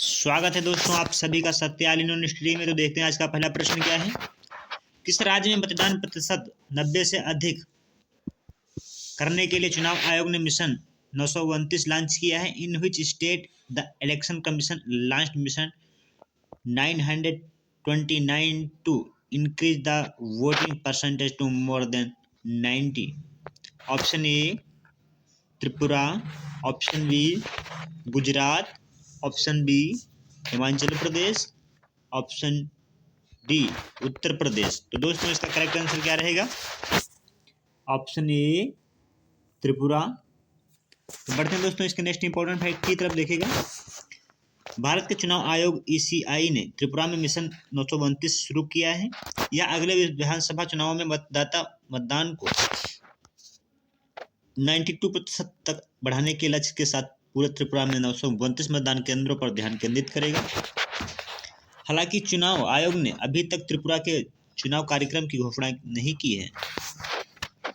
स्वागत है दोस्तों आप सभी का सत्याल यूनिवर्सिटी में। तो देखते हैं आज का पहला प्रश्न क्या है। किस राज्य में मतदान प्रतिशत 90 से अधिक करने के लिए चुनाव आयोग ने मिशन 929 लॉन्च किया है। In which state the election commission launch mission 929 to increase the voting percentage to more than 90। Option A Tripura, option B Gujarat, option B Himachal Pradesh, option D Uttar Pradesh. तो दोस्तों इसका करेक्ट आंसर क्या रहेगा? Option A Tripura. तो बढ़ते हैं दोस्तों इसके नेक्स्ट इंपॉर्टेंट फैक्ट की तरफ देखिएगा। भारत के चुनाव आयोग ईसीआई ने त्रिपुरा में मिशन 929 शुरू किया है। यह अगले विधानसभा चुनाव में मतदान को 92% तक बढ़ाने के लक्ष्य के साथ पूरे त्रिपुरा में 929 मतदान केंद्रों पर ध्यान केंद्रित करेगा। हालांकि चुनाव आयोग ने अभी तक त्रिपुरा के चुनाव कार्यक्रम की घोषणा नहीं की है।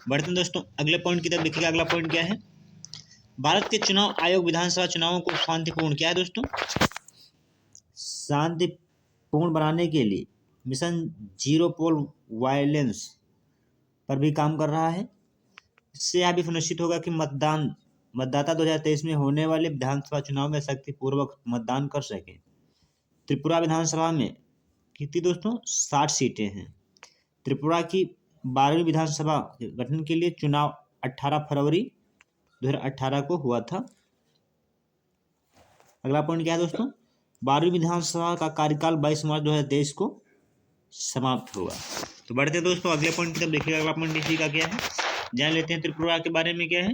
बढ़ते हैं दोस्तों अगले पॉइंट की तरफ देखिएगा। अगला पॉइंट क्या है? भारत के चुनाव आयोग विधानसभा चुनावों को शांतिपूर्ण क्या है दोस्तों? शांतिपूर्ण बनाने के लिए मिशन जीरो पोल वायलेंस पर भी काम कर रहा है। इससे यह भी सुनिश्चित होगा कि मतदाता 2023 में होने वाले विधानसभा चुनाव में शक्तिपूर्वक मतदान कर सके। त्रिपुरा विधानसभा में कितनी दोस्तों? 60 सीटें हैं। त्रिपुरा की 12वीं विधानसभा गठन के लिए चुनाव 18 फरवरी 2018 को हुआ था। अगला पॉइंट क्या है दोस्तों? 12वीं विधानसभा का कार्यकाल 22 मार्च 2023 को समाप्त हुआ। तो बढ़ते हैं दोस्तों अगले पॉइंट की तरफ देखिएगा। अगला पॉइंट इसी का क्या है, जान लेते हैं त्रिपुरा के बारे में। क्या है?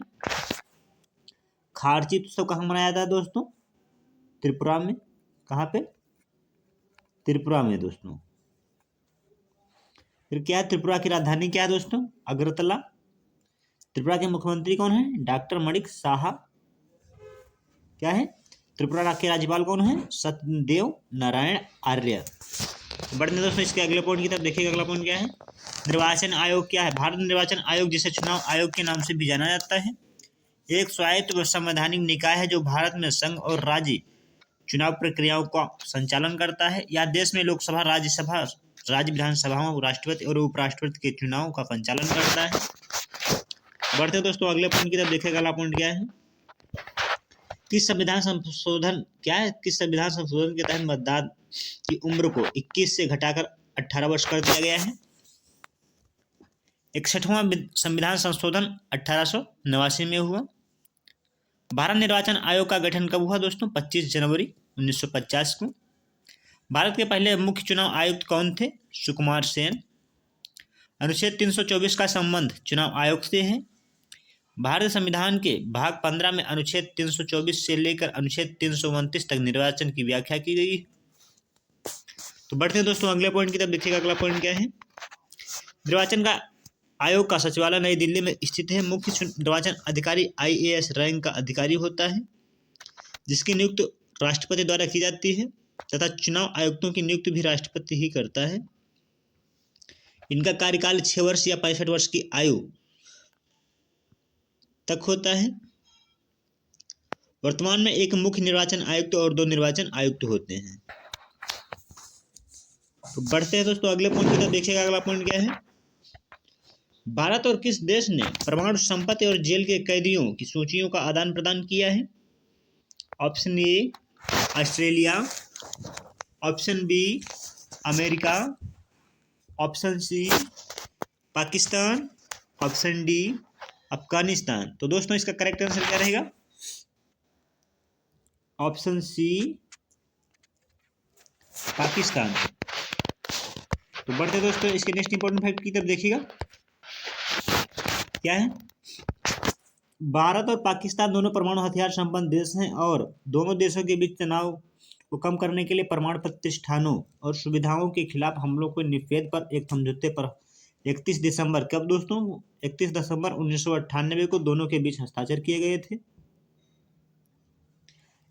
खारची उत्सव कहाँ मनाया जाता है दोस्तों? त्रिपुरा में। कहाँ पे? त्रिपुरा में दोस्तों। फिर क्या है? त्रिपुरा की राजधानी क्या है दोस्तों? अगरतला। त्रिपुरा के मुख्यमंत्री कौन है? डॉक्टर मणिक साहा। क्या है? त्रिपुरा के राज्यपाल कौन है? सत्यदेव नारायण आर्य। बढ़ते दोस्तों इसके अगले पॉइंट की तरफ देखिएगा। अगला पॉइंट क्या है? निर्वाचन आयोग क्या है? भारत निर्वाचन आयोग, जिसे चुनाव आयोग के नाम से भी जाना जाता है, एक स्वायत्त व संवैधानिक निकाय है जो भारत में संघ और राज्य चुनाव प्रक्रियाओं का संचालन करता है। यह देश में लोकसभा, राज्यसभा, राज्य विधानसभाओं, राष्ट्रपति और उपराष्ट्रपति के चुनाव का संचालन करता है। बढ़ते दोस्तों अगले पॉइंट की तरफ देखिएगा। अगला पॉइंट क्या है? किस संविधान संशोधन के तहत मतदान की उम्र को 21 से घटाकर 18 वर्ष कर दिया गया है? 61वां संविधान संशोधन 1889 में हुआ। भारत निर्वाचन आयोग का गठन कब हुआ दोस्तों? 25 जनवरी 1950 को। भारत के पहले मुख्य चुनाव आयुक्त कौन थे? सुकुमार सेन। अनुच्छेद 324 का संबंध चुनाव आयोग से है। भारतीय संविधान के भाग 15 में अनुच्छेद 324 से लेकर अनुच्छेद 329 तक निर्वाचन की व्याख्या की गई है। तो बढ़ते हैं दोस्तों अगले पॉइंट की तरफ देखिएगा। अगला पॉइंट क्या है? निर्वाचन का आयोग का सचिवालय नई दिल्ली में स्थित है। मुख्य निर्वाचन अधिकारी IAS रैंक का अधिकारी होता है, जिसकी नियुक्ति राष्ट्रपति द्वारा की जाती है तथा चुनाव आयुक्तों की नियुक्ति भी राष्ट्रपति ही करता है। इनका कार्यकाल 6 वर्ष या 65 वर्ष की आयु तक होता है। वर्तमान में एक मुख्य निर्वाचन आयुक्त और 2 निर्वाचन आयुक्त होते हैं। तो बढ़ते हैं दोस्तों अगले पॉइंट की तरफ देखिएगा। अगला पॉइंट क्या है? भारत और किस देश ने परमाणु संपत्ति और जेल के कैदियों की सूचियों का आदान प्रदान किया है? Option A Australia, option B America, option C Pakistan, option D Afghanistan. तो दोस्तों इसका करेक्ट आंसर क्या रहेगा? Option C Pakistan. तो बढ़ते दोस्तों इसके नेक्स्ट इंपॉर्टेंट फैक्ट की तरफ देखिएगा। क्या है? भारत और पाकिस्तान दोनों परमाणु हथियार संपन्न देश हैं और दोनों देशों के बीच तनाव को कम करने के लिए परमाणु प्रतिष्ठानों और सुविधाओं के खिलाफ हमलों को निषेध पर एक समझौते पर 31 दिसंबर कब दोस्तों? 31 दिसंबर 1998 को दोनों के बीच हस्ताक्षर किए गए थे।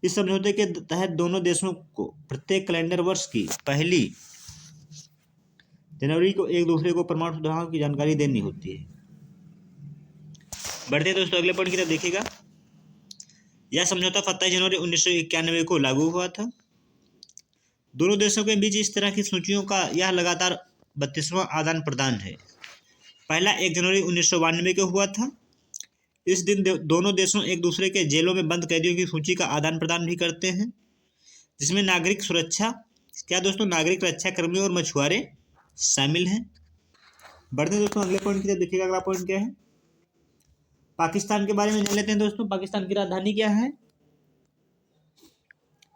इस समझौते के तहत दोनों देशों को प्रत्येक कैलेंडर वर्ष की पहली जनवरी को एक दूसरे को परमाणु सुविधाओं की जानकारी देनी होती है। बढ़ते दोस्तों अगले पॉइंट की तरफ देखिएगा। यह समझौता 27 जनवरी 1991 को लागू हुआ था। दोनों देशों के बीच इस तरह की सूचियों का यह लगातार 32वां आदान प्रदान है। पहला 1 जनवरी 1992 को हुआ था। इस दिन दोनों देशों एक दूसरे के जेलों में बंद कैदियों की सूची का आदान प्रदान भी करते हैं, जिसमें नागरिक सुरक्षा, क्या दोस्तों, नागरिक रक्षा कर्मी और मछुआरे शामिल हैं। बढ़ते हैं दोस्तों अगले पॉइंट की तरफ। देखिएगा अगला पॉइंट क्या है। पाकिस्तान के बारे में जान लेते हैं दोस्तों। पाकिस्तान की राजधानी क्या है?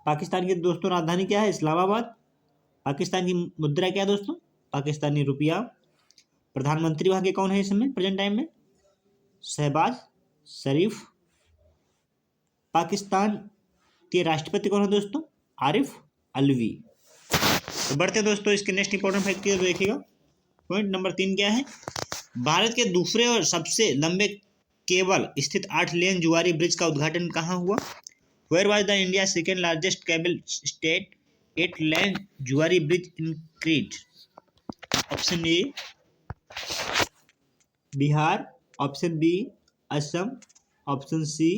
पाकिस्तान की दोस्तों राजधानी क्या है? इस्लामाबाद। पाकिस्तान की मुद्रा क्या है दोस्तों? पाकिस्तानी रुपया। प्रधानमंत्री वहाँ के कौन है इस समय प्रेजेंट टाइम में? शहबाज शरीफ। पाकिस्तान के राष्ट्रपति कौन है दोस्तों? आरिफ अलवी। तो बढ़ते दोस्तों इसके नेक्स्ट इंपॉर्टेंट फैक्ट की देखिएगा। पॉइंट नंबर 3 क्या है? भारत के दूसरे और सबसे लंबे केबल स्थित 8 लेन जुआरी ब्रिज का उद्घाटन कहाँ हुआ? Where was the India second largest cable stayed 8 lane Zuari bridge in क्रीट? Option A Bihar, option B Assam, option C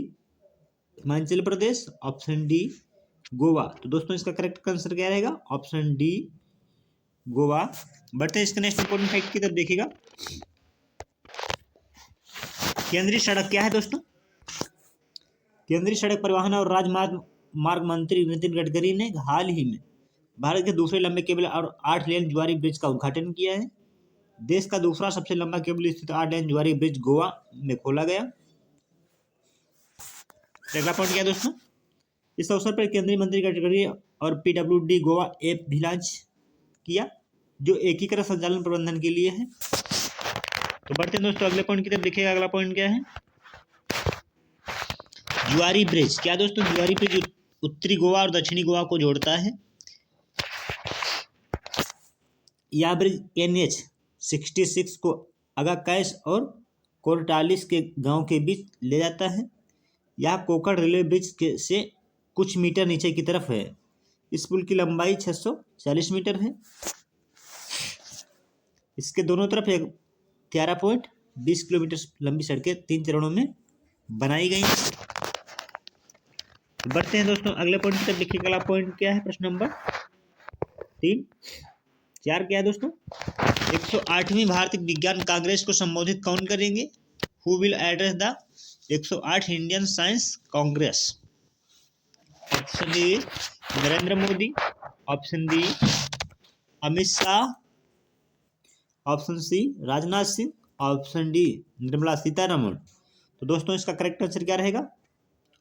Himachal Pradesh, option D Goa. तो दोस्तों इसका करेक्ट आंसर क्या रहेगा? Option D Goa. बढ़ते हैं इसके नेक्स्ट इंपॉर्टेंट फैक्ट की तरफ देखिएगा। केंद्रीय सड़क क्या है दोस्तों? केंद्रीय सड़क परिवहन और राजमार्ग मंत्री नितिन गडकरी ने हाल ही में भारत के दूसरे लंबे केबल और 8 लेन जुआरी ब्रिज का उद्घाटन किया है। देश का दूसरा सबसे लंबा केबल स्थित 8 लेन जुआरी ब्रिज गोवा में खोला गया। अगला पॉइंट क्या है दोस्तों? इस अवसर पर केंद्रीय मंत्री गडकरी और PWD गोवा ऐप भी लॉन्च किया, जो एकीकृत संचालन प्रबंधन के लिए है। तो बढ़ते हैं दोस्तों अगले पॉइंट की तरफ देखिएगा। अगला पॉइंट क्या है? जुआरी ब्रिज क्या दोस्तों? जुआरी ब्रिज उत्तरी गोवा और दक्षिणी गोवा को जोड़ता है। यह ब्रिज NH-66 को अगाकैस और कोरटालिस के गांव के बीच ले जाता है। यह कोकड़ रेलवे ब्रिज से कुछ मीटर नीचे की तरफ है। इस पुल की लंबाई 640 मीटर है। इसके दोनों तरफ 11.20 किलोमीटर लंबी सड़कें 3 चरणों में बनाई गई हैं। बढ़ते हैं दोस्तों अगले पॉइंट की तरफ देखिए। अगला पॉइंट क्या है? प्रश्न नंबर 4 क्या है दोस्तों? 108वीं भारतीय विज्ञान कांग्रेस को संबोधित कौन करेंगे? Who will address the 108 Indian science congress? Option A Narendra Modi, option B Amit Shah, option C Rajnath Singh, option D Nirmala Sitharaman. तो दोस्तों इसका करेक्ट आंसर क्या रहेगा?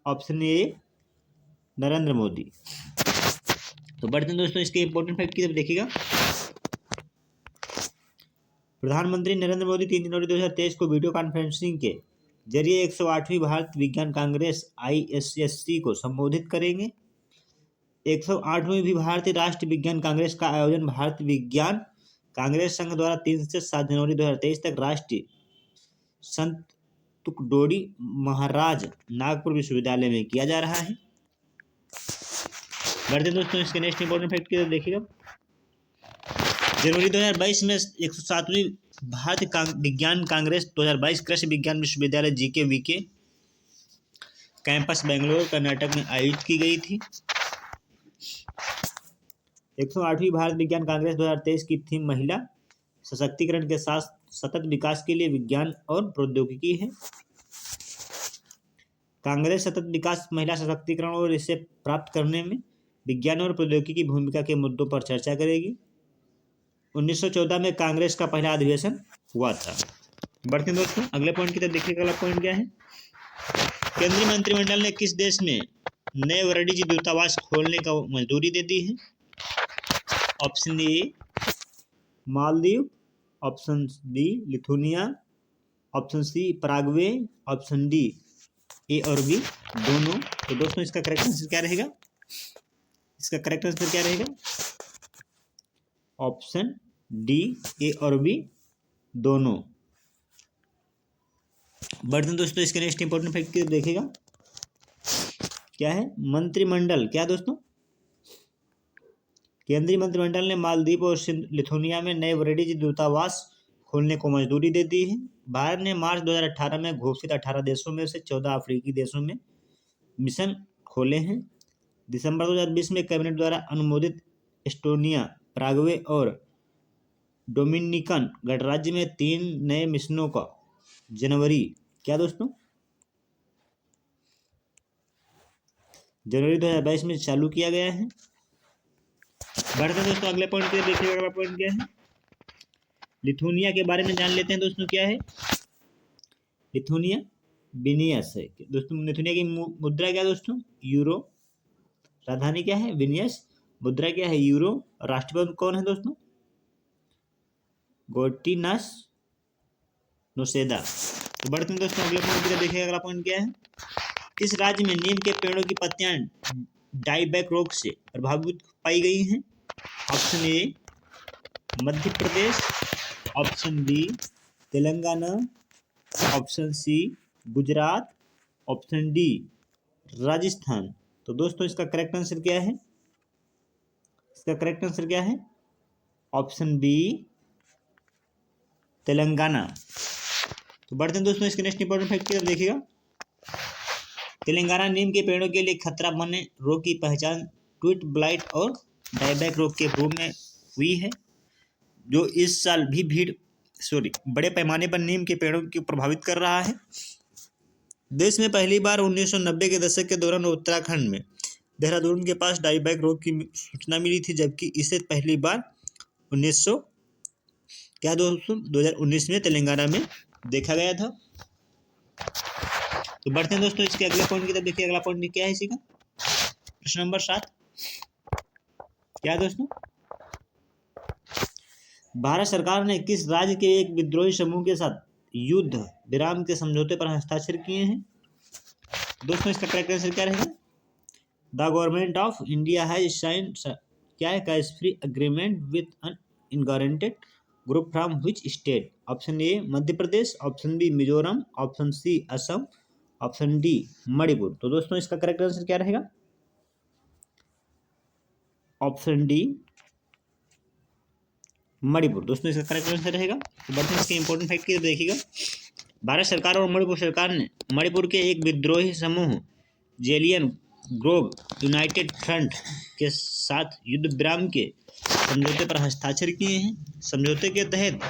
Option A Narendra Modi. तो बढ़ते हैं दोस्तों इसके इंपॉर्टेंट फैक्ट की तरफ देखिएगा। प्रधानमंत्री नरेंद्र मोदी 3 जनवरी 2023 को वीडियो कॉन्फ्रेंसिंग के जरिए 108वीं भारत विज्ञान कांग्रेस ISSC को संबोधित करेंगे। 108वीं भी भारतीय राष्ट्रीय विज्ञान कांग्रेस का आयोजन भारतीय विज्ञान कांग्रेस संघ द्वारा 3 से 7 जनवरी 2023 तक राष्ट्रीय संत तुकडोडी महाराज नागपुर विश्वविद्यालय में किया जा रहा है। बढ़ते दोस्तों इसके नेक्स्ट इंपॉर्टेंट फैक्ट की तरफ देखिएगा। जनवरी 2022 में 107वीं भारतीय विज्ञान कांग्रेस 2022 कृषि विज्ञान विश्वविद्यालय GKVK कैंपस बेंगलोर कर्नाटक में आयोजित की गई थी। 108वीं भारत विज्ञान कांग्रेस 2023 की थीम महिला सशक्तिकरण के साथ सतत विकास के लिए विज्ञान और प्रौद्योगिकी है। कांग्रेस सतत विकास, महिला सशक्तिकरण और इसे प्राप्त करने में विज्ञान और प्रौद्योगिकी की भूमिका के मुद्दों पर चर्चा करेगी। 1914 में कांग्रेस का पहला अधिवेशन हुआ था। बढ़ते हैं दोस्तों अगले पॉइंट की तरफ देखिएगा। अगला पॉइंट क्या है? केंद्रीय मंत्रिमंडल ने किस देश में नए वाणिज्य दूतावास खोलने का मंजूरी दे दी है? Option A Maldives, option B Lithuania, option C Paraguay, option D A और बी दोनों। तो दोस्तों इसका करेक्ट आंसर क्या रहेगा? इसका करेक्ट आंसर क्या रहेगा? ऑप्शन डी ए और बी दोनों। बढ़ते हैं दोस्तों इसके नेक्स्ट इंपॉर्टेंट फैक्ट देखिएगा। क्या है? मंत्रिमंडल क्या दोस्तों? केंद्रीय मंत्रिमंडल ने मालदीव और लिथुनिया में नए वाणिज्य दूतावास खोलने को मंजूरी दे दी है। भारत ने मार्च 2018 में घोषित 18 देशों में से 14 अफ्रीकी देशों में मिशन खोले हैं। दिसंबर 2020 में कैबिनेट द्वारा अनुमोदित एस्टोनिया, पराग्वे और डोमिनिकन गणराज्य में 3 नए मिशनों का जनवरी क्या दोस्तों जनवरी 2022 में चालू किया गया है। बढ़ते हैं दोस्तों अगले पॉइंट पे, देखिए अगला पॉइंट क्या है। लिथुनिया के बारे में जान लेते हैं दोस्तों, क्या है लिथुनिया। विनियस है दोस्तों। लिथुनिया की मुद्रा क्या है दोस्तों, यूरो। राजधानी क्या है, विनियस। मुद्रा क्या है, यूरो। राष्ट्रपति कौन है दोस्तों, गोटिनस नोसेदा। तो बढ़ते हैं दोस्तों अगले पॉइंट पे, देखिए अगला पॉइंट क्या है। किस राज्य में नीम के पेड़ों की पत्तियां डाईबैक रोग से प्रभावित पाई गई हैं। Option A Madhya Pradesh, option B Telangana, option C Gujarat, option D Rajasthan. तो दोस्तों इसका करेक्ट आंसर क्या है, इसका करेक्ट आंसर क्या है, ऑप्शन बी तेलंगाना। तो बढ़ते हैं दोस्तों इसके नेक्स्ट इंपॉर्टेंट फैक्ट की तरफ देखिएगा। तेलंगाना नीम के पेड़ों के लिए खतरा बने रोग की पहचान ट्विट ब्लाइट और डायबैक रोग के रूप में हुई है, जो इस साल भी बड़े पैमाने पर नीम के पेड़ों को प्रभावित कर रहा है। देश में पहली बार 1990 के दशक के दौरान उत्तराखंड में देहरादून के पास डायबैक रोग की सूचना मिली थी, जबकि इसे पहली बार 2019 में तेलंगाना में देखा गया था। तो बढ़ते हैं दोस्तों इसके अगले पॉइंट की तरफ देखिए। अगला पॉइंट क्या है इसी का, प्रश्न नंबर 7 क्या है दोस्तों। भारत सरकार ने किस राज्य के एक विद्रोही समूह के साथ युद्ध विराम के समझौते पर हस्ताक्षर किए हैं। दोस्तों इसका करेक्ट आंसर क्या रहेगा, the government of India has sign क्या है, ceasefire agreement with an underground group from which state. Option A Madhya Pradesh, option B Mizoram, option C Assam, option D Manipur. तो दोस्तों इसका करेक्ट आंसर क्या रहेगा, ऑप्शन डी मणिपुर। दोस्तों इसका करेक्ट आंसर रहेगा। तो बढ़ते हैं इसके इंपॉर्टेंट फैक्ट की देखिएगा। भारत सरकार और मणिपुर सरकार ने मणिपुर के एक विद्रोही समूह जेलियन ग्रोव यूनाइटेड फ्रंट के साथ युद्ध विराम के समझौते पर हस्ताक्षर किए हैं। समझौते के तहत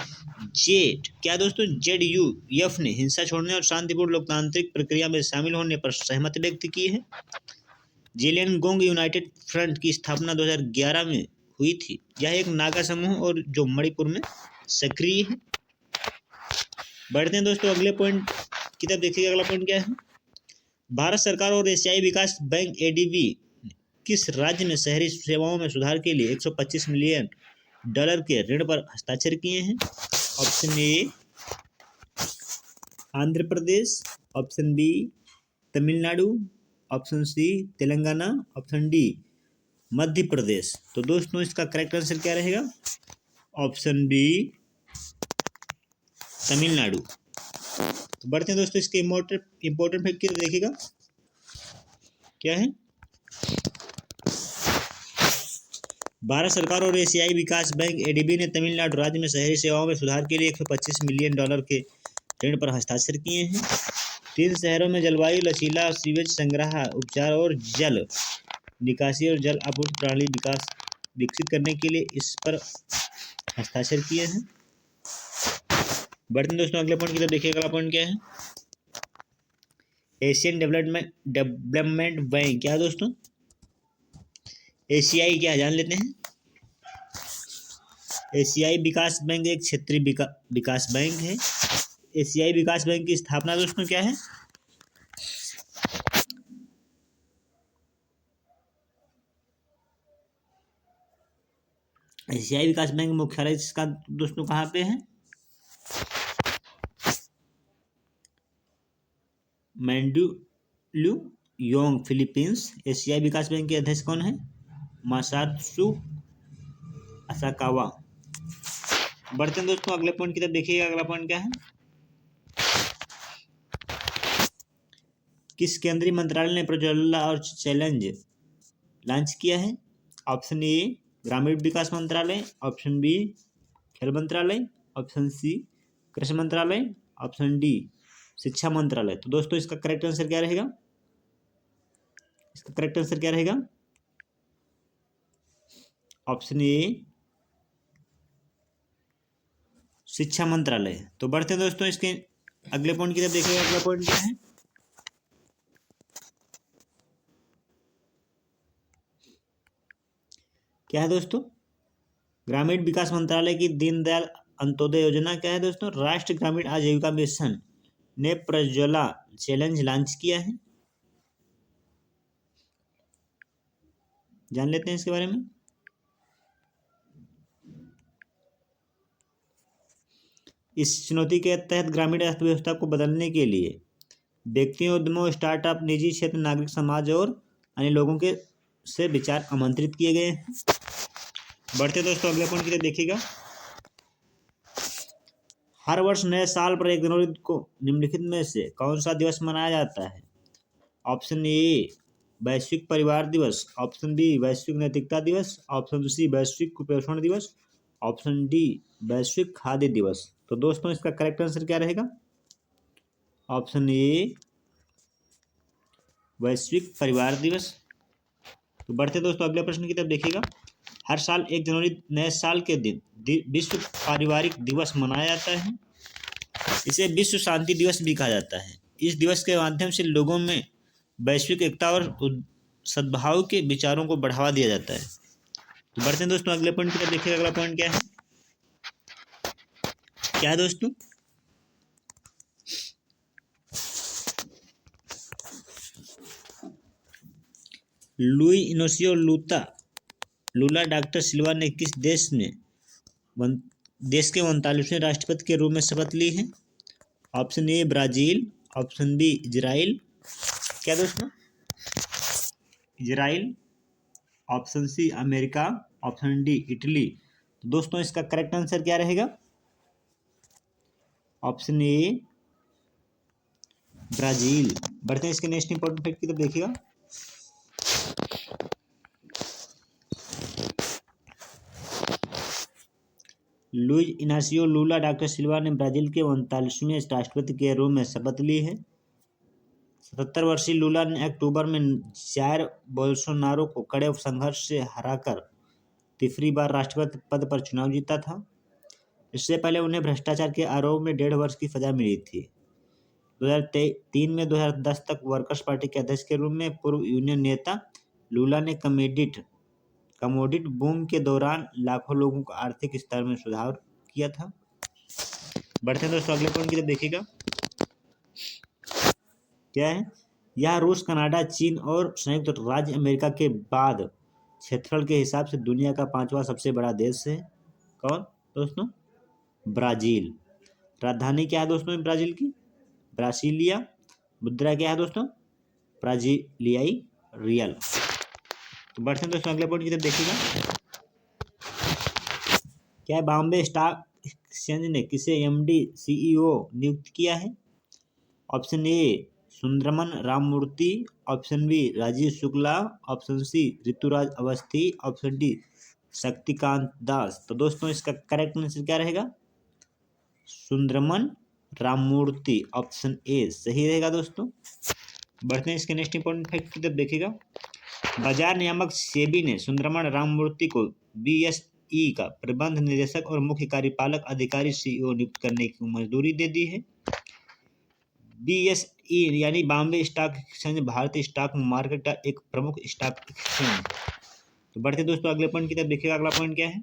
ZUF ने हिंसा छोड़ने और शांतिपूर्ण लोकतांत्रिक प्रक्रिया में शामिल होने पर सहमति व्यक्त की है। जेलियनगोंग यूनाइटेड फ्रंट की स्थापना 2011 में हुई थी। यह एक नागा समूह और जो मणिपुर में सक्रिय है। बढ़ते हैं दोस्तों अगले पॉइंट की तरफ देखिए। अगला पॉइंट क्या है, भारत सरकार और एशियाई विकास बैंक ADB किस राज्य में शहरी सेवाओं में सुधार के लिए $125 मिलियन के ऋण पर हस्ताक्षर किए हैं। Option A Andhra Pradesh, option B Tamil Nadu, option C Telangana, option D Madhya Pradesh. तो दोस्तों इसका करेक्ट आंसर क्या रहेगा, ऑप्शन बी तमिलनाडु। तो बढ़ते हैं दोस्तों इसके इंपॉर्टेंट फैक्ट की देखिएगा क्या है। भारत सरकार और एशियाई विकास बैंक ADB ने तमिलनाडु राज्य में शहरी सेवाओं में सुधार के लिए $125 मिलियन के ऋण पर हस्ताक्षर किए हैं। 3 शहरों में जलवायु लचीला सीवेज संग्रह उपचार और जल निकासी और जल आपूर्ति प्रणाली विकसित करने के लिए इस पर हस्ताक्षर किए हैं। बढ़ते हैं दोस्तों अगले पॉइंट की तरफ देखिए। अगला पॉइंट क्या है, एशियन डेवलपमेंट बैंक क्या है दोस्तों, एशियाई क्या है जान लेते हैं। एशियाई विकास बैंक एक क्षेत्रीय विकास बैंक है। एशियाई विकास बैंक की स्थापना दोस्तों क्या है, एशियाई विकास बैंक मुख्यालय इसका दोस्तों कहाँ पे है, मैंडुलुयोंग फिलीपींस। एशियाई विकास बैंक के अध्यक्ष कौन है, मासात्सु असाकावा। बढ़ते हैं दोस्तों अगले पॉइंट की तरफ देखिएगा। अगला पॉइंट क्या है, किस केंद्रीय मंत्रालय ने प्रोजोला और चैलेंज लॉन्च किया है। ऑप्शन ए ग्रामीण विकास मंत्रालय, ऑप्शन बी खेल मंत्रालय, ऑप्शन सी कृषि मंत्रालय, ऑप्शन डी शिक्षा मंत्रालय। तो दोस्तों इसका करेक्ट आंसर क्या रहेगा, इसका करेक्ट आंसर क्या रहेगा, ऑप्शन ए शिक्षा मंत्रालय। तो बढ़ते हैं दोस्तों इसके अगले पॉइंट की तरफ। देखिएगा अगला पॉइंट क्या है। क्या है दोस्तों? ग्रामीण विकास मंत्रालय की दीनदयाल अंत्योदय योजना क्या है दोस्तों? राष्ट्रीय ग्रामीण आजीविका मिशन ने प्रज्वला चैलेंज लॉन्च किया है। जान लेते हैं इसके बारे में। इस चुनौती के तहत ग्रामीण अर्थव्यवस्था को बदलने के लिए व्यक्तियों, उद्यमों, स्टार्टअप, निजी क्षेत्र, नागरिक समाज और अन्य लोगों के से विचार आमंत्रित किए गए हैं। बढ़ते दोस्तों अगले पॉइंट की तरफ देखिएगा। हर वर्ष नए साल पर 1 जनवरी को निम्नलिखित में से कौन सा दिवस मनाया जाता है? ऑप्शन ए वैश्विक परिवार दिवस, ऑप्शन बी वैश्विक नैतिकता दिवस, ऑप्शन सी वैश्विक कुपोषण दिवस, ऑप्शन डी वैश्विक खाद्य दिवस। तो दोस्तों इसका करेक्ट आंसर क्या रहेगा? ऑप्शन ए वैश्विक परिवार दिवस। तो बढ़ते दोस्तों अगले प्रश्न की तरफ देखिएगा। हर साल 1 जनवरी नए साल के दिन विश्व पारिवारिक दिवस मनाया जाता है। इसे विश्व शांति दिवस भी कहा जाता है। इस दिवस के माध्यम से लोगों में वैश्विक एकता और सद्भाव के विचारों को बढ़ावा दिया जाता है। तो बढ़ते हैं दोस्तों अगले पॉइंट की तरफ देखिएगा। अगला पॉइंट क्या है? क्या है दोस्तों? लुई इनोसियो लूला डॉक्टर सिल्वा ने किस देश के 39वें राष्ट्रपति के रूप में शपथ ली है? Option A Brazil, option B Israel. क्या दोस्तों? Israel, option C America, option D Italy. तो दोस्तों इसका करेक्ट आंसर क्या रहेगा? Option A Brazil. बढ़ते हैं इसके नेक्स्ट इंपॉर्टेंट फैक्ट की तरफ देखिएगा। लुइज इनासियो लूला डॉक्टर सिल्वा ने ब्राजील के 39वें राष्ट्रपति के रूप में शपथ ली है। 77 वर्षीय लूला ने अक्टूबर में जायर बोल्सोनारो को कड़े संघर्ष से हराकर तीसरी बार राष्ट्रपति पद पर चुनाव जीता था। इससे पहले उन्हें भ्रष्टाचार के आरोप में 1.5 वर्ष की सजा मिली थी। 2003 में 2010 तक वर्कर्स पार्टी के अध्यक्ष के रूप में पूर्व यूनियन नेता लूला ने कमोडिटी बूम के दौरान लाखों लोगों को आर्थिक स्तर में सुधार किया था। बढ़ते हैं दोस्तों अगले पॉइंट की तरफ देखिएगा। क्या है? यह रूस, कनाडा, चीन और संयुक्त राज्य अमेरिका के बाद क्षेत्रफल के हिसाब से दुनिया का 5वां सबसे बड़ा देश है। कौन दोस्तों? ब्राजील। राजधानी क्या है दोस्तों ब्राजील की? ब्रासीलिया। मुद्रा क्या है दोस्तों? ब्राजीलियाई रियल। तो बढ़ते हैं दोस्तों अगले पॉइंट की तरफ देखिएगा। क्या बॉम्बे स्टॉक एक्सचेंज ने किसे एमडी सीईओ नियुक्त किया है? Option A Sundaraman Ramamurthy, option B Rajeev Shukla, option C Rituraj Awasthi, option D Shaktikanta Das. तो दोस्तों इसका करेक्ट आंसर क्या रहेगा? सुंदरमन राममूर्ति, ऑप्शन ए सही रहेगा दोस्तों। बढ़ते हैं इसके नेक्स्ट इंपॉर्टेंट फैक्ट की तरफ देखिएगा। बाजार नियामक सेबी ने सुंदरमन राममूर्ति को बीएसई का प्रबंध निदेशक और मुख्य कार्यपालक अधिकारी सीईओ नियुक्त करने की मंजूरी दे दी है। बीएसई यानी बॉम्बे स्टॉक एक्सचेंज भारतीय स्टॉक मार्केट का एक प्रमुख स्टॉक एक्सचेंज। तो बढ़ते दोस्तों अगले पॉइंट की तरफ देखिएगा। अगला पॉइंट क्या है?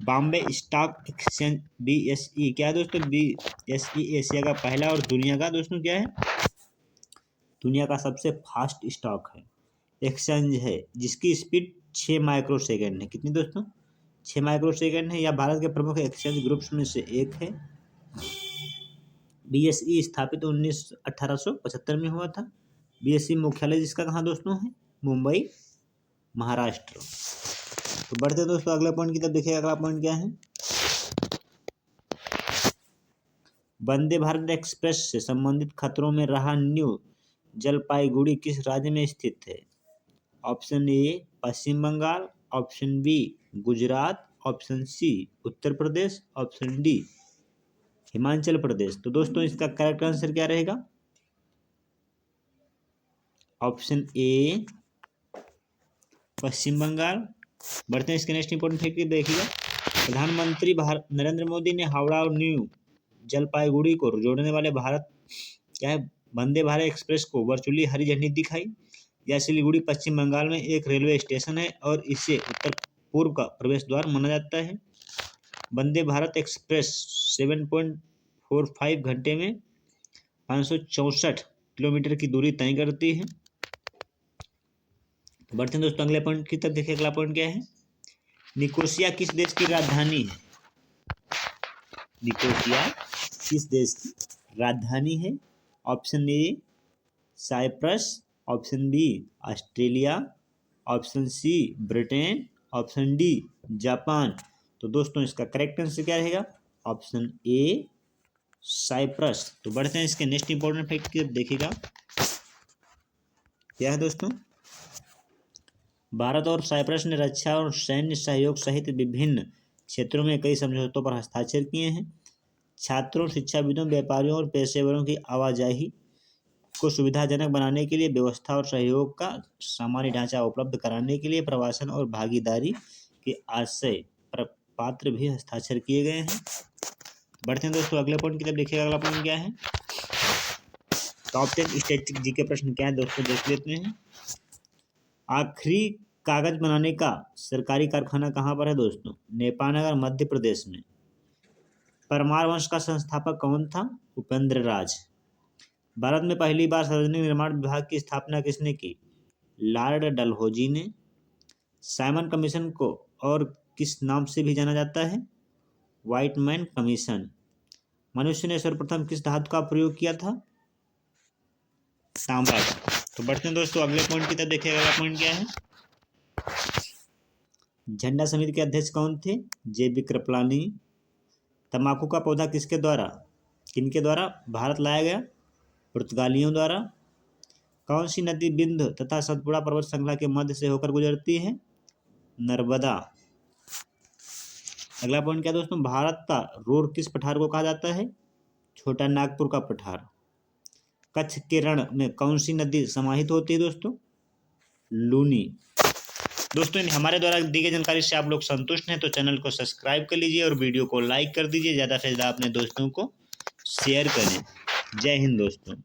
बॉम्बे स्टॉक एक्सचेंज बीएसई क्या है दोस्तों? बीएसई एशिया का पहला और दुनिया का दोस्तों क्या है? दुनिया का सबसे फास्ट स्टॉक है एक्सचेंज है जिसकी स्पीड 6 माइक्रो सेकेंड है। कितनी दोस्तों? 6 माइक्रो सेकेंड है। यह भारत के प्रमुख एक्सचेंज ग्रुप्स में से एक है। बीएसई स्थापित 1875 में हुआ था। बीएसई मुख्यालय जिसका कहाँ दोस्तों है? मुंबई, महाराष्ट्र। तो बढ़ते दोस्तों अगला पॉइंट की तरफ देखिए। अगला पॉइंट क्या है? वंदे भारत एक्सप्रेस से संबंधित खतरों में रहा न्यू जलपाईगुड़ी किस राज्य में स्थित है? Option A Paschim Bengal, option B Gujarat, option C Uttar Pradesh, option D Himachal Pradesh. तो दोस्तों इसका करेक्ट आंसर क्या रहेगा? ऑप्शन ए पश्चिम बंगाल, बढ़ते हैं इसके नेक्स्ट इंपॉर्टेंट फैक्ट देखिएगा। प्रधानमंत्री नरेंद्र मोदी ने हावड़ा और न्यू जलपाईगुड़ी को जोड़ने वाले भारत क्या है वंदे भारत एक्सप्रेस को वर्चुअली हरी झंडी दिखाई। यह सिलीगुड़ी पश्चिम बंगाल में एक रेलवे स्टेशन है और इसे उत्तर पूर्व का प्रवेश द्वार माना जाता है। वंदे भारत एक्सप्रेस 7.45 घंटे में 564 किलोमीटर की दूरी तय करती है। बढ़ते हैं दोस्तों अगले पॉइंट की तरफ। देखिए अगला पॉइंट क्या है, निकोसिया किस देश की राजधानी है? निकोसिया किस देश की राजधानी है? Option A Cyprus, option B Australia, option C Britain, option D Japan. तो दोस्तों इसका करेक्ट आंसर क्या रहेगा? Option A Cyprus. तो बढ़ते हैं इसके नेक्स्ट इंपॉर्टेंट फैक्ट की देखिएगा। क्या है दोस्तों, भारत और साइप्रस ने रक्षा और सैन्य सहयोग सहित विभिन्न क्षेत्रों में कई समझौतों पर हस्ताक्षर किए हैं। छात्रों, शिक्षाविदों, व्यापारियों और पेशेवरों की आवाजाही को सुविधाजनक बनाने के लिए व्यवस्था और सहयोग का सामान्य ढांचा उपलब्ध कराने के लिए प्रवासन और भागीदारी के आशय पात्र भी हस्ताक्षर किए गए हैं। बढ़ते हैं दोस्तों अगले पॉइंट की तरफ देखिएगा। अगला पॉइंट क्या है, टॉप 10 स्टैटिस्टिक जी के प्रश्न क्या है दोस्तों देख लेते हैं। आखिरी कागज बनाने का सरकारी कारखाना कहाँ पर है दोस्तों? नेपानगर मध्य प्रदेश में। परमार वंश का संस्थापक कौन था? उपेंद्र राज। भारत में पहली बार सार्वजनिक निर्माण विभाग की स्थापना किसने की? लॉर्ड डलहौजी ने। साइमन कमीशन को और किस नाम से भी जाना जाता है? Whitman commission. मनुष्य ने सर्वप्रथम किस धातु का प्रयोग किया था? तांबा का। तो बढ़ते हैं दोस्तों अगले पॉइंट की तरफ देखिएगा। अगला पॉइंट क्या है, झंडा समिति के अध्यक्ष कौन थे? JB कृपलानी। तंबाकू का पौधा किसके द्वारा भारत लाया गया? पुर्तगालियों द्वारा। कौन सी नदी विंध्य तथा सतपुड़ा पर्वत श्रृंखला के मध्य से होकर गुजरती है? नर्मदा। अगला पॉइंट क्या दोस्तों, भारत का रोर किस पठार को कहा जाता है? छोटा नागपुर का पठार। कच्छ के रण में कौन सी नदी समाहित होती है दोस्तों? लूनी। दोस्तों हमारे द्वारा दी गई जानकारी से आप लोग संतुष्ट हैं तो चैनल को सब्सक्राइब कर लीजिए और वीडियो को लाइक कर दीजिए। ज़्यादा से ज़्यादा अपने दोस्तों को शेयर करें। जय हिंद दोस्तों।